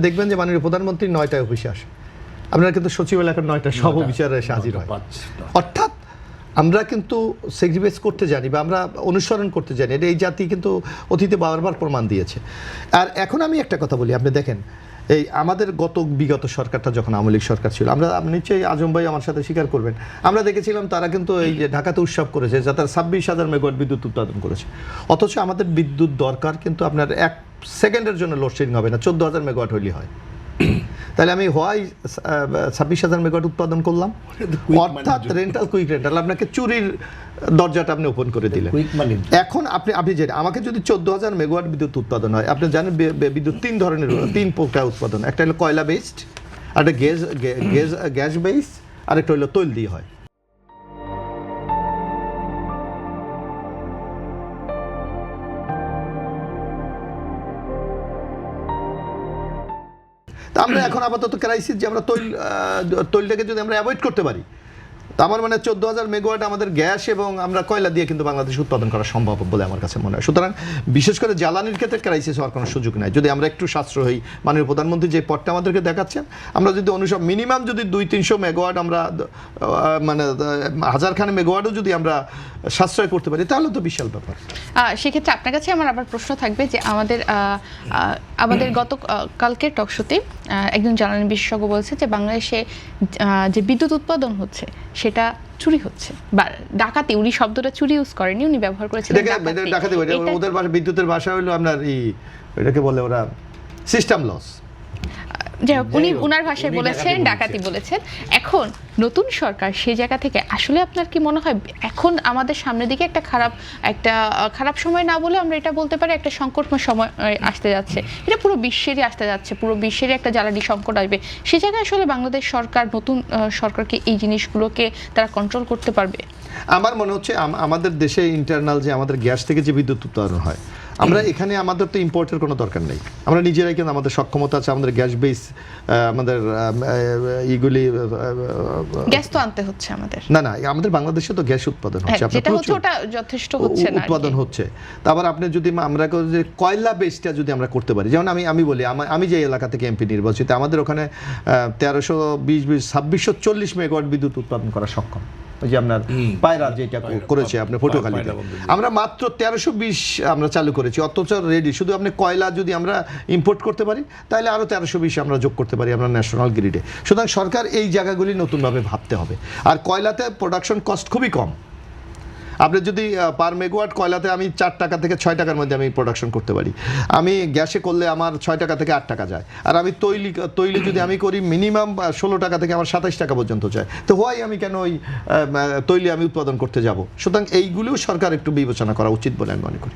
দেখবেন যে মাননীয় প্রধানমন্ত্রী ৯টায় অফিসে আসে, আপনারা কিন্তু সচিবালয় এখন ৯টায় সব অফিসাররা এসে হাজির হয়। অর্থাৎ আমরা কিন্তু সেগ্রিগেট করতে জানি বা আমরা অনুসরণ করতে জানি, এটা এই জাতি কিন্তু অতীতে বারবার প্রমাণ দিয়েছে। আর এখন আমি একটা কথা বলি, আপনি দেখেন এই আমাদের বিগত সরকারটা যখন আওয়ামী লীগ সরকার ছিল, আমরা নিশ্চয়ই আজম ভাই আমার সাথে স্বীকার করবেন, আমরা দেখেছিলাম তারা কিন্তু এই যে ঢাকাতে উৎসব করেছে, যা তারা 26,000 মেগাওয়াট বিদ্যুৎ উৎপাদন করেছে। অথচ আমাদের বিদ্যুৎ দরকার কিন্তু আপনার 1 সেকেন্ডের জন্য লোডশেডিং হবে না, 14,000 মেগাওয়াট হইলে হয়। তাহলে আমি হয় 26,000 মেগাওয়াট উৎপাদন করলাম, অর্থাৎ রেন্টাল কুইক রেন্টাল, আপনাকে চুরির দরজাটা আপনি ওপেন করে দিলেন। এখন আপনি যে আমাকে যদি 14,000 মেগাওয়াট বিদ্যুৎ উৎপাদন হয়, আপনি জানেন বিদ্যুৎ 3 প্রকার উৎপাদন, একটা হলো কয়লা বেসড, একটা গ্যাস বেস, আর একটা হলো তৈল দিয়ে হয়। তা আমরা এখন আপাতত ক্রাইসিস যে আমরা তৈলটাকে যদি আমরা অ্যাভয়েড করতে পারি, তা আমার মানে 14,000 মেগাওয়াট আমাদের গ্যাস এবং আমরা কয়লা দিয়ে কিন্তু বাংলাদেশ উৎপাদন করা সম্ভব বলে আমার কাছে মনে হয়। সুতরাং বিশেষ করে জ্বালানির ক্ষেত্রে ক্রাইসিস হওয়ার কোনো সুযোগ নাই, যদি আমরা একটু সাশ্রয় হই। মাননীয় প্রধানমন্ত্রী যে পথটা আমাদেরকে দেখাচ্ছেন, আমরা যদি মিনিমাম যদি 200-300 মেগাওয়াট আমরা মানে 1000 মেগাওয়াটও যদি আমরা সাশ্রয় করতে পারি, তাহলে তো বিশাল ব্যাপার। সেক্ষেত্রে আপনার কাছে আমার আবার প্রশ্ন থাকবে যে আমাদের কালকের টকশোতে একজন জ্বালানি বিশেষজ্ঞ বলছে যে বাংলাদেশে যে বিদ্যুৎ উৎপাদন হচ্ছে সেটা চুরি হচ্ছে, বা ডাকাতি, উনি শব্দটা চুরি ইউজ করেনি, উনি ব্যবহার করেছিলেন ডাকাতি। ওদের বিদ্যুতের ভাষা হলো আপনার এটাকে বলে ওরা সিস্টেম লস। যাই হোক, উনি উনার ভাষায় বলেছেন, ডাকাতি বলেছেন। এখন নতুন সরকার সেই জায়গা থেকে আসলে আপনার কি মনে হয় এখন আমাদের সামনের দিকে একটা খারাপ সময় না বলে আমরা এটা বলতে পারি একটা সংকটময় সময় আসতে যাচ্ছে, এটা পুরো বিশ্বেরই আসতে যাচ্ছে, পুরো বিশ্বেরই একটা জ্বালানি সংকট আসবে, সে জায়গায় আসলে বাংলাদেশ সরকার, নতুন সরকারকে এই জিনিসগুলোকে তারা কন্ট্রোল করতে পারবে? আমার মনে হচ্ছে আমাদের দেশে ইন্টারনাল যে আমাদের গ্যাস থেকে যে বিদ্যুৎ উৎপাদন হয়, আমরা এখানে আমাদের তো ইম্পোর্টের কোনো দরকার নেই, আমরা নিজেরাই কিন্তু আমাদের সক্ষমতা আছে, আমাদের গ্যাস বেস, আমাদের এইগুলি গ্যাস তো আনতে হচ্ছে আমাদের না আমাদের বাংলাদেশে তো গ্যাস উৎপাদন হচ্ছে, যেটা হচ্ছে ওটা যথেষ্ট হচ্ছে না, উৎপাদন হচ্ছে। তারপর আপনি যদি আমরা যে কয়লা বেসটা যদি আমরা করতে পারি, যেমন আমি বলি আমি যে এলাকা থেকে এমপি নির্বাচিত, আমাদের ওখানে 2640 মেগাওয়াট বিদ্যুৎ উৎপাদন করা সক্ষম। ওই যে আপনার পায়রা যেটা করেছে আপনার পটুয়াখালীতে, আমরা মাত্র 1320 আমরা চালু করেছি, অথচ রেডি। শুধু আপনি কয়লা যদি আমরা ইম্পোর্ট করতে পারি, তাহলে আরও 1320 আমরা যোগ করতে পারি আমরা ন্যাশনাল গ্রিডে। সুতরাং সরকার এই জায়গাগুলি নতুনভাবে ভাবতে হবে। আর কয়লাতে প্রোডাকশন কস্ট খুবই কম, আপনি যদি পার মেগাওয়াট কয়লাতে আমি 4 টাকা থেকে 6 টাকার মধ্যে আমি প্রোডাকশন করতে পারি, আমি গ্যাসে করলে আমার 6 টাকা থেকে 8 টাকা যায়, আর আমি তৈলি যদি আমি করি মিনিমাম 16 টাকা থেকে আমার 27 টাকা পর্যন্ত যায়, তো আমি কেন ওই তৈলি আমি উৎপাদন করতে যাব? সুতরাং এইগুলোও সরকার একটু বিবেচনা করা উচিত বলে আমি মনে করি।